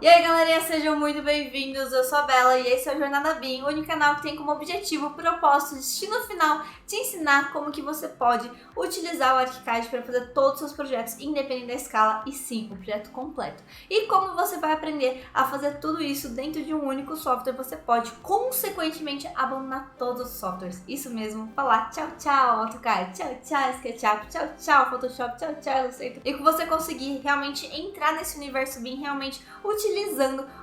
E aí galerinha, sejam muito bem-vindos, eu sou a Bela e esse é o Jornada BIM, o único canal que tem como objetivo, propósito, destino final, te ensinar como que você pode utilizar o ArchiCAD para fazer todos os seus projetos, independente da escala e sim, o projeto completo. E como você vai aprender a fazer tudo isso dentro de um único software, você pode consequentemente abandonar todos os softwares. Isso mesmo, falar tchau, tchau AutoCAD, tchau, tchau SketchUp, tchau, tchau Photoshop, tchau, tchau Illustrator. E que você conseguir realmente entrar nesse universo BIM, realmente utilizando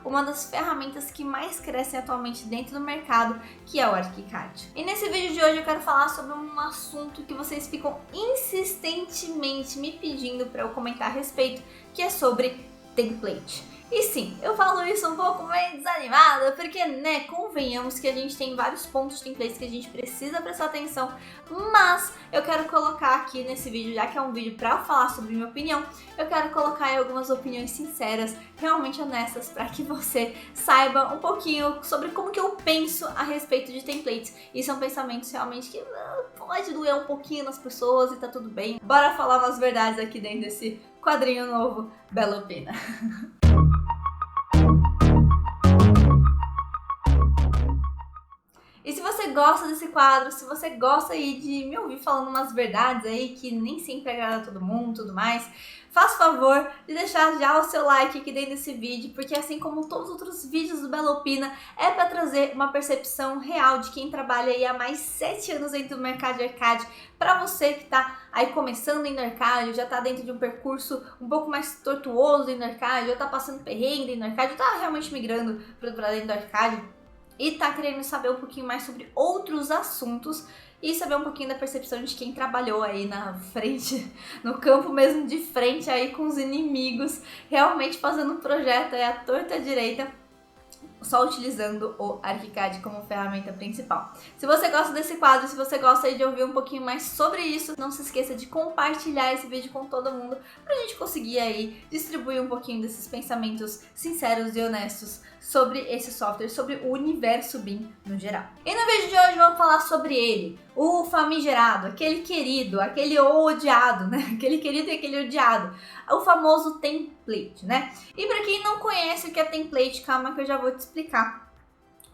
uma das ferramentas que mais crescem atualmente dentro do mercado, que é o ArchiCAD. E nesse vídeo de hoje eu quero falar sobre um assunto que vocês ficam insistentemente me pedindo para eu comentar a respeito, que é sobre template. E sim, eu falo isso um pouco meio desanimada, porque, convenhamos que a gente tem vários pontos de templates que a gente precisa prestar atenção, mas eu quero colocar aqui nesse vídeo, já que é um vídeo para falar sobre minha opinião, eu quero colocar aí algumas opiniões sinceras, realmente honestas, para que você saiba um pouquinho sobre como que eu penso a respeito de templates. E são pensamentos realmente que pode doer um pouquinho nas pessoas e tá tudo bem. Bora falar umas verdades aqui dentro desse quadrinho novo, Bela Opina. E se você gosta desse quadro, se você gosta aí de me ouvir falando umas verdades aí que nem sempre agrada a todo mundo e tudo mais, faça favor de deixar já o seu like aqui dentro desse vídeo, porque assim como todos os outros vídeos do Bela Opina, é para trazer uma percepção real de quem trabalha aí há mais 7 anos dentro do mercado de ArchiCAD, para você que está aí começando em ArchiCAD, já está dentro de um percurso um pouco mais tortuoso em ArchiCAD, já está passando perrengue em ArchiCAD, já está realmente migrando para dentro do ArchiCAD, e tá querendo saber um pouquinho mais sobre outros assuntos e saber um pouquinho da percepção de quem trabalhou aí na frente, no campo mesmo de frente aí com os inimigos, realmente fazendo um projeto aí à torta direita, só utilizando o ArchiCAD como ferramenta principal. Se você gosta desse quadro, se você gosta de ouvir um pouquinho mais sobre isso, não se esqueça de compartilhar esse vídeo com todo mundo pra gente conseguir aí distribuir um pouquinho desses pensamentos sinceros e honestos sobre esse software, sobre o universo BIM no geral. E no vídeo de hoje vamos falar sobre ele, o famigerado, aquele querido, aquele odiado, né? Aquele querido e aquele odiado, o famoso template, né? E para quem não conhece o que é template, calma que eu já vou te explicar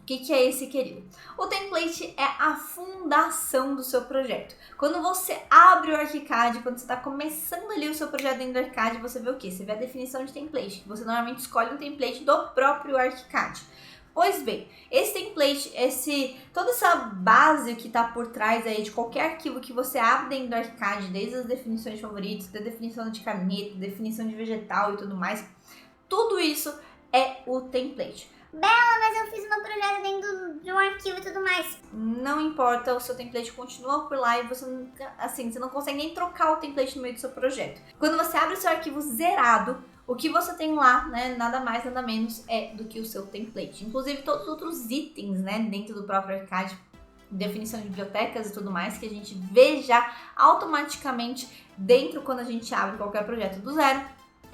o que é esse querido. O template é a fundação do seu projeto. Quando você abre o ArchiCAD, quando você está começando ali o seu projeto dentro do ArchiCAD, você vê o quê? Você vê a definição de template. Você normalmente escolhe um template do próprio ArchiCAD. Pois bem, esse template, toda essa base que está por trás aí de qualquer arquivo que você abre dentro do ArchiCAD, desde as definições de favoritos, da definição de caneta, definição de vegetal e tudo mais, tudo isso é o template. Bela, mas eu fiz meu projeto dentro de um arquivo e tudo mais. Não importa, o seu template continua por lá e você não consegue nem trocar o template no meio do seu projeto. Quando você abre o seu arquivo zerado, o que você tem lá, né, nada mais, nada menos é do que o seu template. Inclusive todos os outros itens, né, dentro do próprio ArchiCAD, definição de bibliotecas e tudo mais, que a gente vê já automaticamente dentro quando a gente abre qualquer projeto do zero,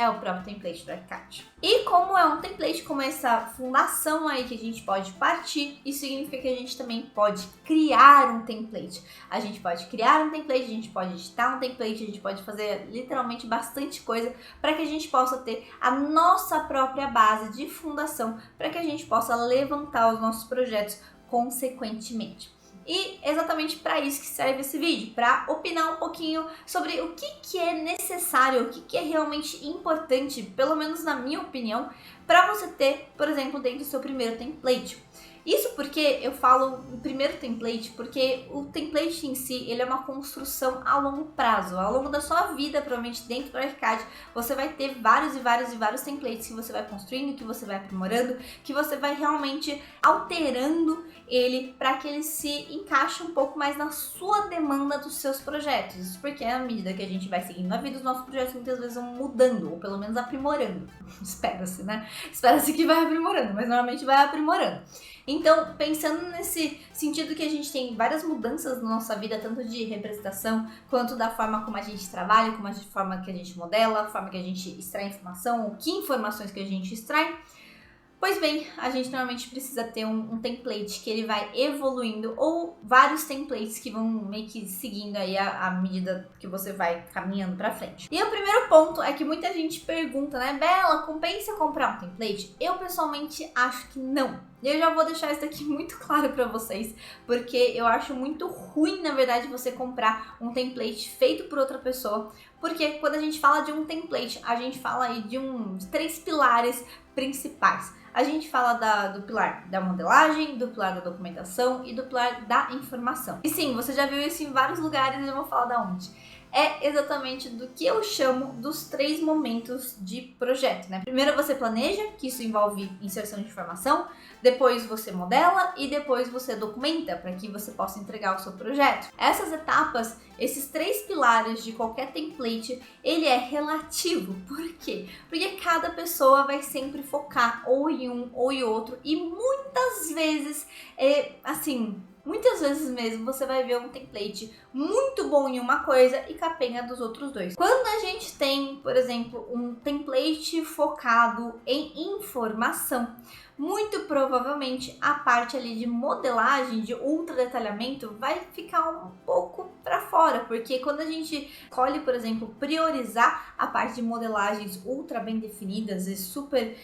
é o próprio template do ArchiCAD. E como é um template, como essa fundação aí que a gente pode partir, isso significa que a gente também pode criar um template. A gente pode criar um template, a gente pode editar um template, a gente pode fazer literalmente bastante coisa para que a gente possa ter a nossa própria base de fundação, para que a gente possa levantar os nossos projetos consequentemente. E exatamente para isso que serve esse vídeo, para opinar um pouquinho sobre o que é necessário, o que é realmente importante, pelo menos na minha opinião, para você ter, por exemplo, dentro do seu primeiro template. Isso porque eu falo o primeiro template, porque o template em si, ele é uma construção a longo prazo. Ao longo da sua vida, provavelmente dentro do ArchiCAD, você vai ter vários templates que você vai construindo, que você vai aprimorando, que você vai realmente alterando ele para que ele se encaixe um pouco mais na sua demanda dos seus projetos. Isso porque à medida que a gente vai seguindo a vida, os nossos projetos muitas vezes vão mudando, ou pelo menos aprimorando. Espera-se, né? Espera-se que vai aprimorando, mas normalmente vai aprimorando. Então, pensando nesse sentido que a gente tem várias mudanças na nossa vida, tanto de representação, quanto da forma como a gente trabalha, como a forma que a gente modela, a forma que a gente extrai informação, ou que informações que a gente extrai, Pois bem, a gente normalmente precisa ter um template que ele vai evoluindo ou vários templates que vão meio que seguindo aí à medida que você vai caminhando pra frente. E o primeiro ponto é que muita gente pergunta, né, Bela, compensa comprar um template? Eu pessoalmente acho que não. E eu já vou deixar isso aqui muito claro pra vocês, porque eu acho muito ruim, na verdade, você comprar um template feito por outra pessoa, porque quando a gente fala de um template, a gente fala aí de uns 3 pilares principais. A gente fala do pilar da modelagem, do pilar da documentação e do pilar da informação. E sim, você já viu isso em vários lugares e eu vou falar da onde. É exatamente do que eu chamo dos 3 momentos de projeto, né? Primeiro você planeja, que isso envolve inserção de informação, depois você modela e depois você documenta para que você possa entregar o seu projeto. Essas etapas, esses 3 pilares de qualquer template, ele é relativo. Por quê? Porque cada pessoa vai sempre focar ou em um ou em outro e muitas vezes, muitas vezes mesmo você vai ver um template muito bom em uma coisa e capenga dos outros 2. Quando a gente tem, por exemplo, um template focado em informação, muito provavelmente a parte ali de modelagem, de ultra detalhamento, vai ficar um pouco para fora, porque quando a gente escolhe, por exemplo, priorizar a parte de modelagens ultra bem definidas e super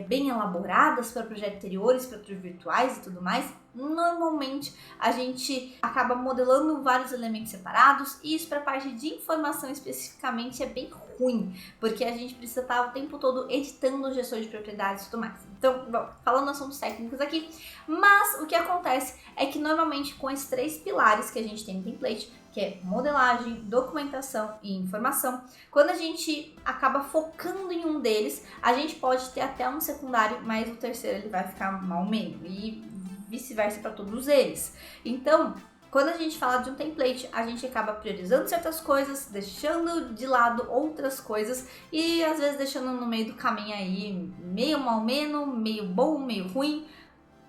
bem elaboradas para projetos anteriores, para projetos virtuais e tudo mais, normalmente a gente acaba modelando vários elementos separados e isso para a parte de informação especificamente é bem ruim, porque a gente precisa estar o tempo todo editando o gestor de propriedades e tudo mais. Então, bom, falando assuntos técnicos aqui, mas o que acontece é que normalmente com esses 3 pilares que a gente tem no template, que é modelagem, documentação e informação, quando a gente acaba focando em um deles, a gente pode ter até um secundário, mas o terceiro ele vai ficar mal menos e vice-versa para todos eles. Então, quando a gente fala de um template, a gente acaba priorizando certas coisas, deixando de lado outras coisas e às vezes deixando no meio do caminho aí meio mal menos, meio bom, meio ruim,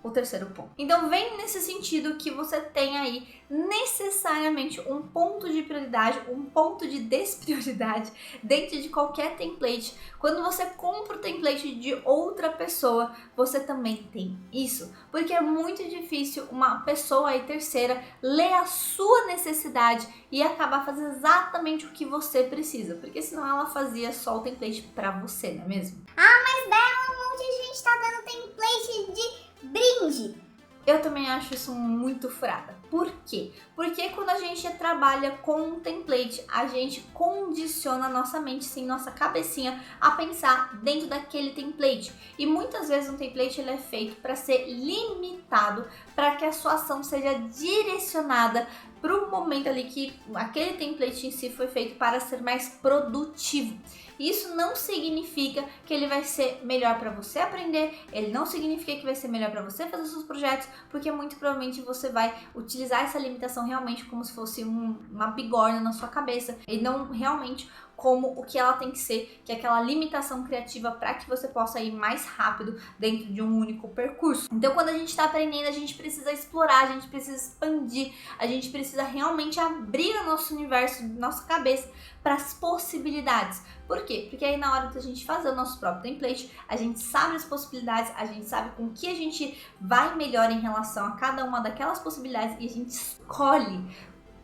o terceiro ponto. Então vem nesse sentido que você tem aí necessariamente um ponto de prioridade, um ponto de desprioridade dentro de qualquer template. Quando você compra o template de outra pessoa, você também tem isso, porque é muito difícil uma pessoa aí terceira ler a sua necessidade e acabar fazendo exatamente o que você precisa, porque senão ela fazia só o template pra você, não é mesmo? Mas Bela, um monte de gente tá dando template de brinde. Eu também acho isso muito furada. Por quê? Porque quando a gente trabalha com um template, a gente condiciona a nossa mente, sim, nossa cabecinha a pensar dentro daquele template. E muitas vezes um template ele é feito para ser limitado, para que a sua ação seja direcionada para o momento ali que aquele template em si foi feito para ser mais produtivo. Isso não significa que ele vai ser melhor para você aprender, ele não significa que vai ser melhor para você fazer seus projetos, porque muito provavelmente você vai utilizar essa limitação realmente como se fosse uma bigorna na sua cabeça e não realmente como o que ela tem que ser, que é aquela limitação criativa para que você possa ir mais rápido dentro de um único percurso. Então, quando a gente está aprendendo, a gente precisa explorar, a gente precisa expandir, a gente precisa realmente abrir o nosso universo, nossa cabeça para as possibilidades. Por quê? Porque aí na hora da gente fazer o nosso próprio template, a gente sabe as possibilidades, a gente sabe com que a gente vai melhor em relação a cada uma daquelas possibilidades e a gente escolhe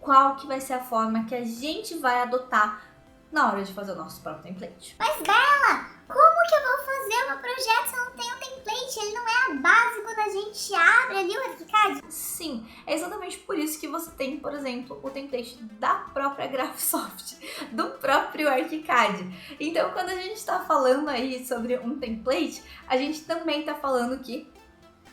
qual que vai ser a forma que a gente vai adotar na hora de fazer o nosso próprio template. Mas Bela, como que eu vou fazer o meu projeto se eu não tenho template? Ele não é a base quando a gente abre ali o ArchiCAD? Sim, é exatamente por isso que você tem, por exemplo, o template da própria Graphisoft, do próprio ArchiCAD. Então, quando a gente está falando aí sobre um template, a gente também está falando que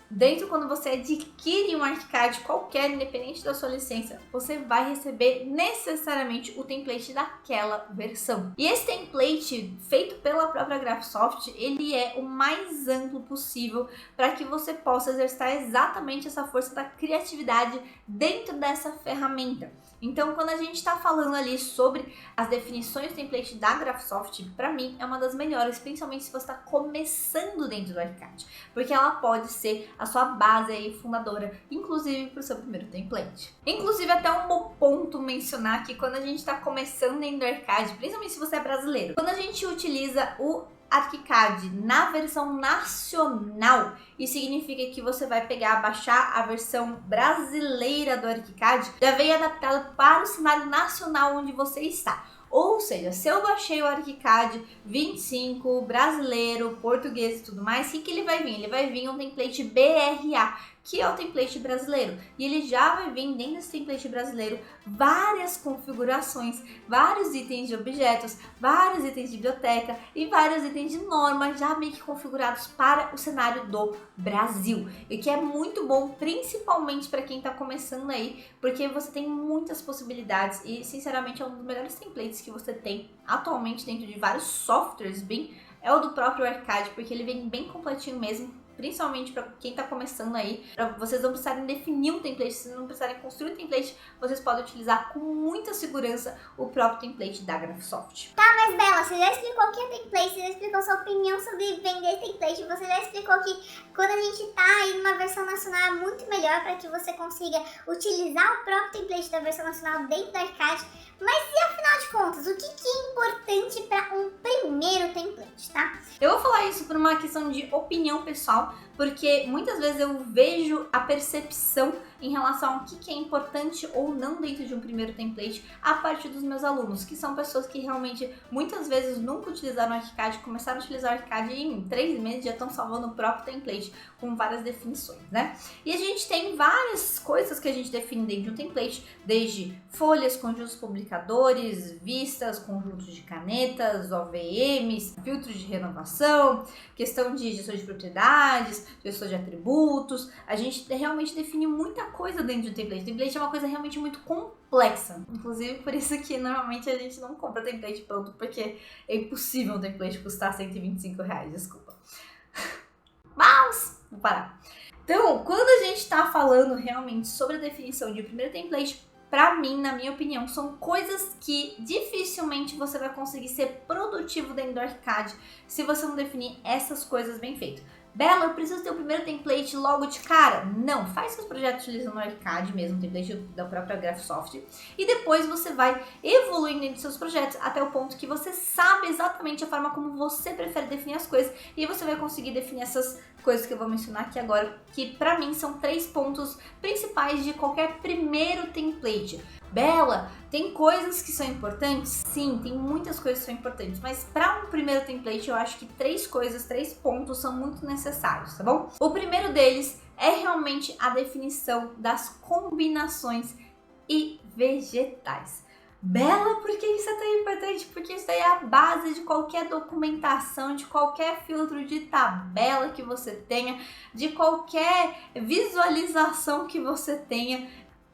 dentro, quando você adquire um ArchiCAD qualquer, independente da sua licença, você vai receber necessariamente o template daquela versão. E esse template, feito pela própria Graphisoft, ele é o mais amplo possível para que você possa exercitar exatamente essa força da criatividade dentro dessa ferramenta. Então, quando a gente está falando ali sobre as definições do template da Graphisoft, para mim é uma das melhores, principalmente se você está começando dentro do ArchiCAD, porque ela pode ser a sua base aí fundadora, inclusive para o seu primeiro template. Inclusive, até um bom ponto mencionar que quando a gente está começando dentro do ArchiCAD, principalmente se você é brasileiro, quando a gente utiliza o ArchiCAD na versão nacional, isso significa que você vai baixar a versão brasileira do ArchiCAD, já vem adaptado para o cenário nacional onde você está. Ou seja, se eu baixei o ArchiCAD 25, brasileiro, português e tudo mais, o que ele vai vir? Ele vai vir um template BRA, que é o template brasileiro. E ele já vai vir dentro desse template brasileiro várias configurações, vários itens de objetos, vários itens de biblioteca e vários itens de norma já meio que configurados para o cenário do Brasil. E que é muito bom, principalmente para quem está começando aí, porque você tem muitas possibilidades e, sinceramente, é um dos melhores templates que você tem atualmente dentro de vários softwares, é o do próprio ArchiCAD, porque ele vem bem completinho mesmo, principalmente para quem está começando aí, para vocês não precisarem definir um template, se não precisarem construir um template, vocês podem utilizar com muita segurança o próprio template da Graphisoft. Tá, mas Bela, você já explicou o que é template, você já explicou sua opinião sobre vender template, você já explicou que quando a gente tá aí numa versão nacional é muito melhor para que você consiga utilizar o próprio template da versão nacional dentro do ArchiCAD, mas e afinal de contas, o que é importante para um primeiro template, tá? Eu vou falar isso por uma questão de opinião pessoal, porque muitas vezes eu vejo a percepção em relação ao que é importante ou não dentro de um primeiro template a partir dos meus alunos, que são pessoas que realmente muitas vezes nunca utilizaram o ArchiCAD, começaram a utilizar o ArchiCAD e em 3 meses já estão salvando o próprio template com várias definições, né? E a gente tem várias coisas que a gente define dentro de um template, desde folhas, conjuntos publicadores, vistas, conjuntos de canetas, OVMs, filtros de renovação, questão de gestão de propriedades, gestor de atributos. A gente realmente define muita coisa dentro de um template. O template é uma coisa realmente muito complexa. Inclusive, por isso que normalmente a gente não compra template pronto, porque é impossível um template custar R$125, desculpa. Mas, vou parar. Então, quando a gente está falando realmente sobre a definição de um primeiro template, pra mim, na minha opinião, são coisas que dificilmente você vai conseguir ser produtivo dentro do ArchiCAD se você não definir essas coisas bem feitas. Bela, eu preciso ter o primeiro template logo de cara? Não, faz seus projetos utilizando o ArchiCAD mesmo, o template da própria Graphisoft, e depois você vai evoluindo dentro dos seus projetos até o ponto que você sabe exatamente a forma como você prefere definir as coisas, e você vai conseguir definir essas coisas que eu vou mencionar aqui agora, que pra mim são 3 pontos principais de qualquer primeiro template. Bela, tem coisas que são importantes? Sim, tem muitas coisas que são importantes, mas para um primeiro template eu acho que 3 pontos são muito necessários, tá bom? O primeiro deles é realmente a definição das combinações e vegetais. Bela, por que isso é tão importante? Porque isso aí é a base de qualquer documentação, de qualquer filtro de tabela que você tenha, de qualquer visualização que você tenha.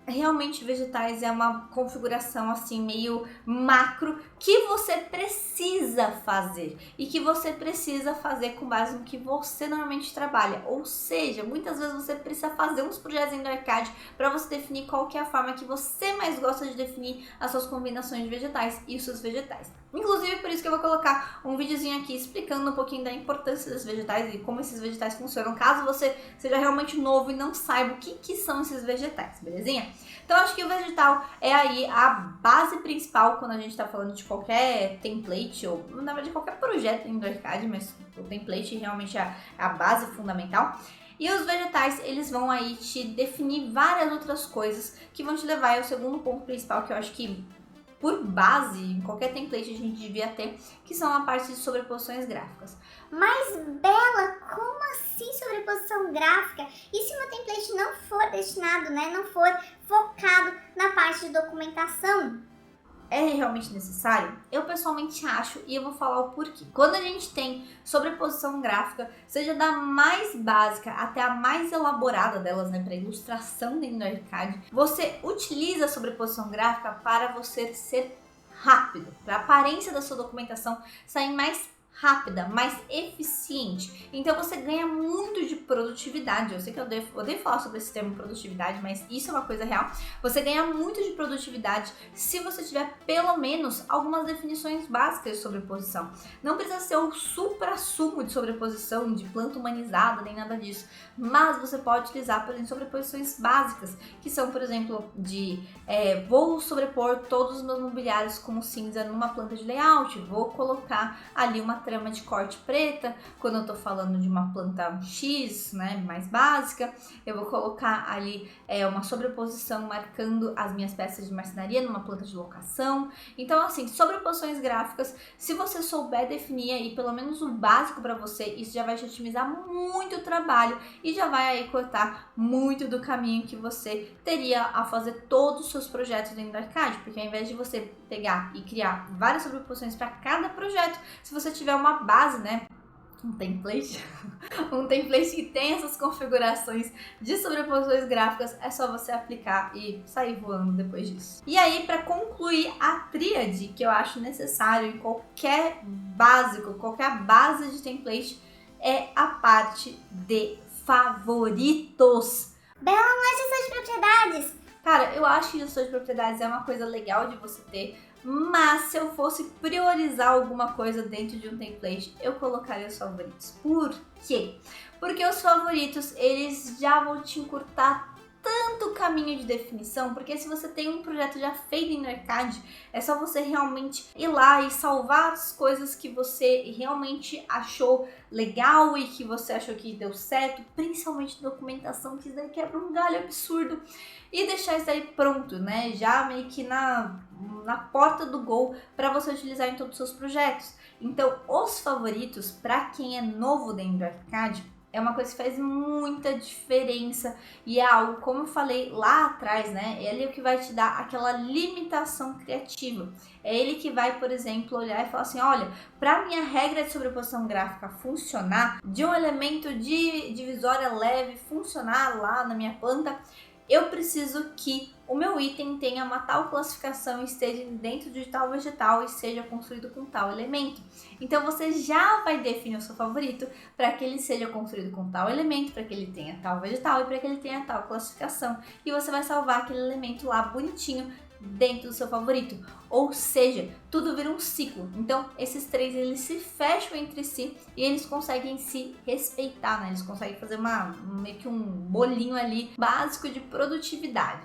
Realmente vegetais é uma configuração assim meio macro que você precisa fazer e que você precisa fazer com base no que você normalmente trabalha, ou seja, muitas vezes você precisa fazer uns projetos em ArchiCAD para você definir qual que é a forma que você mais gosta de definir as suas combinações de vegetais e os seus vegetais. Inclusive por isso que eu vou colocar um videozinho aqui explicando um pouquinho da importância dos vegetais e como esses vegetais funcionam, caso você seja realmente novo e não saiba o que são esses vegetais, belezinha? Então acho que o vegetal é aí a base principal quando a gente está falando de qualquer template, ou na verdade de qualquer projeto dentro do ArchiCAD, mas o template realmente é a base fundamental. E os vegetais, eles vão aí te definir várias outras coisas que vão te levar ao segundo ponto principal, que eu acho que por base, em qualquer template a gente devia ter, que são a parte de sobreposições gráficas. Mas Bela, como assim sobreposição gráfica? E se meu template não for destinado, não for focado na parte de documentação? É realmente necessário? Eu pessoalmente acho, e eu vou falar o porquê. Quando a gente tem sobreposição gráfica, seja da mais básica até a mais elaborada delas, para ilustração dentro do ArchiCAD, você utiliza a sobreposição gráfica para você ser rápido, para a aparência da sua documentação sair mais rápida, mais eficiente. Então você ganha muito de produtividade. Eu sei que eu odeio falar sobre esse termo produtividade, mas isso é uma coisa real. Você ganha muito de produtividade se você tiver pelo menos algumas definições básicas de sobreposição. Não precisa ser o supra-sumo de sobreposição, de planta humanizada, nem nada disso. Mas você pode utilizar, por exemplo, sobreposições básicas, que são, por exemplo, vou sobrepor todos os meus mobiliários como cinza numa planta de layout, vou colocar ali uma trama de corte preta, quando eu tô falando de uma planta X, né, mais básica, eu vou colocar ali uma sobreposição marcando as minhas peças de marcenaria numa planta de locação. Então, assim, sobreposições gráficas, se você souber definir aí pelo menos o básico para você, isso já vai te otimizar muito o trabalho e já vai aí cortar muito do caminho que você teria a fazer todos os seus projetos dentro do Arcade, porque ao invés de você pegar e criar várias sobreposições para cada projeto, se você tiver uma base, né, um template, um template que tem essas configurações de sobreposições gráficas, é só você aplicar e sair voando depois disso. E aí, para concluir a tríade que eu acho necessário em qualquer básico, qualquer base de template, é a parte de favoritos. Bela, não é gestão de propriedades. Cara, eu acho que gestão de propriedades é uma coisa legal de você ter, mas se eu fosse priorizar alguma coisa dentro de um template, eu colocaria os favoritos. Por quê? Porque os favoritos, eles já vão te encurtar tanto caminho de definição, porque se você tem um projeto já feito no Arcade, é só você realmente ir lá e salvar as coisas que você realmente achou legal e que você achou que deu certo, principalmente documentação, que isso daí quebra um galho absurdo, e deixar isso aí pronto, né, já meio que na porta do gol para você utilizar em todos os seus projetos. Então, os favoritos, para quem é novo dentro do Arcade, é uma coisa que faz muita diferença e é algo, como eu falei lá atrás, né? É ele que vai te dar aquela limitação criativa. É ele que vai, por exemplo, olhar e falar assim, olha, para minha regra de sobreposição gráfica funcionar, de um elemento de divisória leve funcionar lá na minha planta, eu preciso que o meu item tenha uma tal classificação e esteja dentro de tal vegetal e seja construído com tal elemento. Então você já vai definir o seu favorito para que ele seja construído com tal elemento, para que ele tenha tal vegetal e para que ele tenha tal classificação. E você vai salvar aquele elemento lá bonitinho dentro do seu favorito. Ou seja, tudo vira um ciclo. Então, esses três, eles se fecham entre si e eles conseguem se respeitar, né? Eles conseguem fazer meio que um bolinho ali básico de produtividade.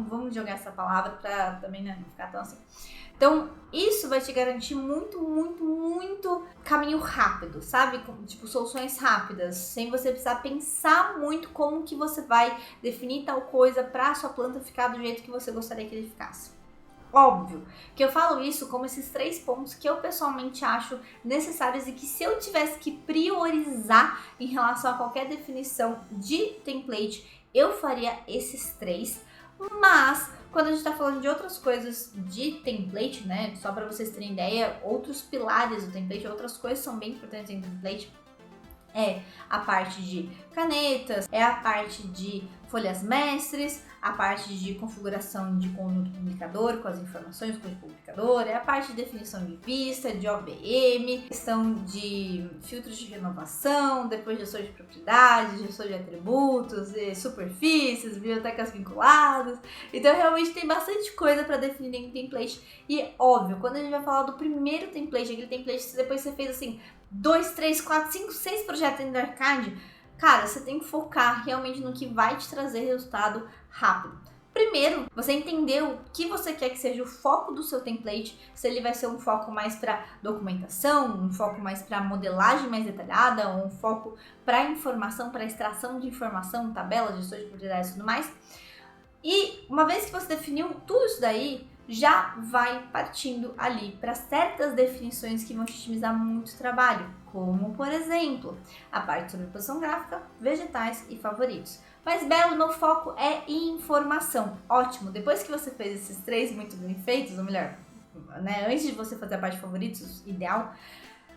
Vamos jogar essa palavra pra também não ficar tão assim. Então, isso vai te garantir muito caminho rápido, sabe? Tipo, soluções rápidas, sem você precisar pensar muito como que você vai definir tal coisa para a sua planta ficar do jeito que você gostaria que ele ficasse. Óbvio que eu falo isso como esses 3 pontos que eu pessoalmente acho necessários e que se eu tivesse que priorizar em relação a qualquer definição de template, eu faria esses 3, mas quando a gente tá falando de outras coisas de template, né, só para vocês terem ideia, outros pilares do template, outras coisas são bem importantes em template, é a parte de canetas, é a parte de folhas mestres, a parte de configuração de conjunto publicador com as informações do conjunto publicador, é a parte de definição de vista, de OBM, questão de filtros de renovação, depois gestor de propriedades, gestor de atributos, superfícies, bibliotecas vinculadas. Então realmente tem bastante coisa para definir em template. E óbvio, quando a gente vai falar do primeiro template, aquele template que depois você fez assim 2, 3, 4, 5, 6 projetos dentro do Arcade, cara, você tem que focar realmente no que vai te trazer resultado rápido. Primeiro, você entender o que você quer que seja o foco do seu template, se ele vai ser um foco mais para documentação, um foco mais para modelagem mais detalhada, ou um foco para informação, para extração de informação, tabelas, gestor de propriedades e tudo mais. E uma vez que você definiu tudo isso daí, já vai partindo ali para certas definições que vão te otimizar muito trabalho, como, por exemplo, a parte de sobreposição gráfica, vegetais e favoritos. Mas, Belo, meu foco é informação. Ótimo, depois que você fez esses 3 muito bem feitos, ou melhor, né, antes de você fazer a parte de favoritos, ideal,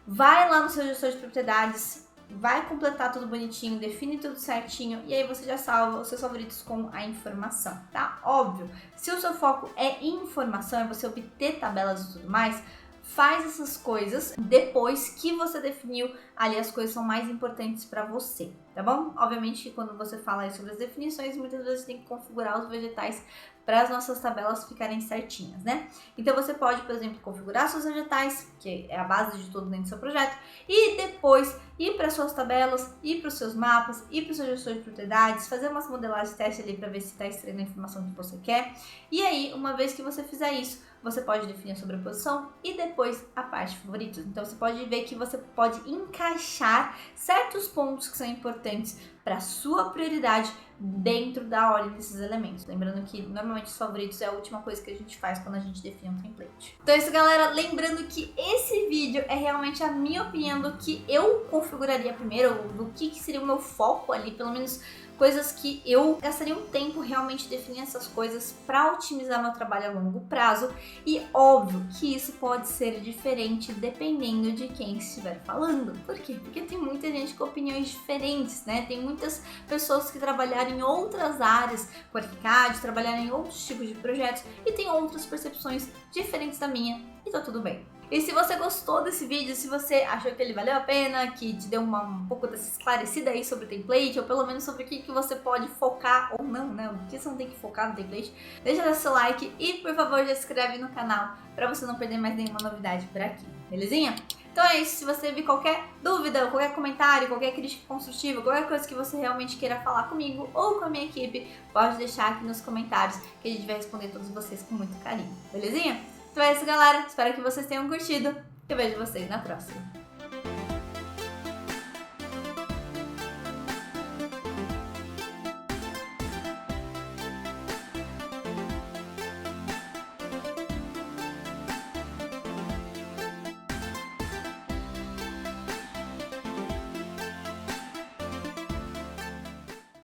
vai lá no seu gestor de propriedades, vai completar tudo bonitinho, define tudo certinho e aí você já salva os seus favoritos com a informação, tá? Óbvio, se o seu foco é informação, é você obter tabelas e tudo mais, faz essas coisas depois que você definiu ali as coisas que são mais importantes para você, tá bom? Obviamente que quando você fala aí sobre as definições, muitas vezes você tem que configurar os vegetais para as nossas tabelas ficarem certinhas, né? Então você pode, por exemplo, configurar seus vegetais, que é a base de tudo dentro do seu projeto, e depois ir para suas tabelas, ir para os seus mapas, ir para o seu gestor de propriedades, fazer umas modelagens de teste ali para ver se está extraindo a informação que você quer. E aí, uma vez que você fizer isso, você pode definir a sobreposição e depois a parte favoritos. Então você pode ver que você pode encaixar certos pontos que são importantes para sua prioridade dentro da ordem desses elementos. Lembrando que normalmente os favoritos é a última coisa que a gente faz quando a gente define um template. Então é isso, galera. Lembrando que esse vídeo é realmente a minha opinião do que eu configuraria primeiro, do que seria o meu foco ali, pelo menos coisas que eu gastaria um tempo realmente definindo essas coisas para otimizar meu trabalho a longo prazo. E óbvio que isso pode ser diferente dependendo de quem estiver falando. Por quê? Porque tem muita gente com opiniões diferentes, né? Tem muitas pessoas que trabalharam em outras áreas com ArchiCAD, trabalharam em outros tipos de projetos e tem outras percepções diferentes da minha e tá tudo bem. E se você gostou desse vídeo, se você achou que ele valeu a pena, que te deu um pouco dessa esclarecida aí sobre o template, ou pelo menos sobre o que você pode focar ou não, né? O que você não tem que focar no template, deixa seu like e, por favor, já se inscreve no canal para você não perder mais nenhuma novidade por aqui, belezinha? Então é isso, se você vir qualquer dúvida, qualquer comentário, qualquer crítica construtiva, qualquer coisa que você realmente queira falar comigo ou com a minha equipe, pode deixar aqui nos comentários que a gente vai responder todos vocês com muito carinho, belezinha? Então é isso, galera. Espero que vocês tenham curtido. Eu vejo vocês na próxima.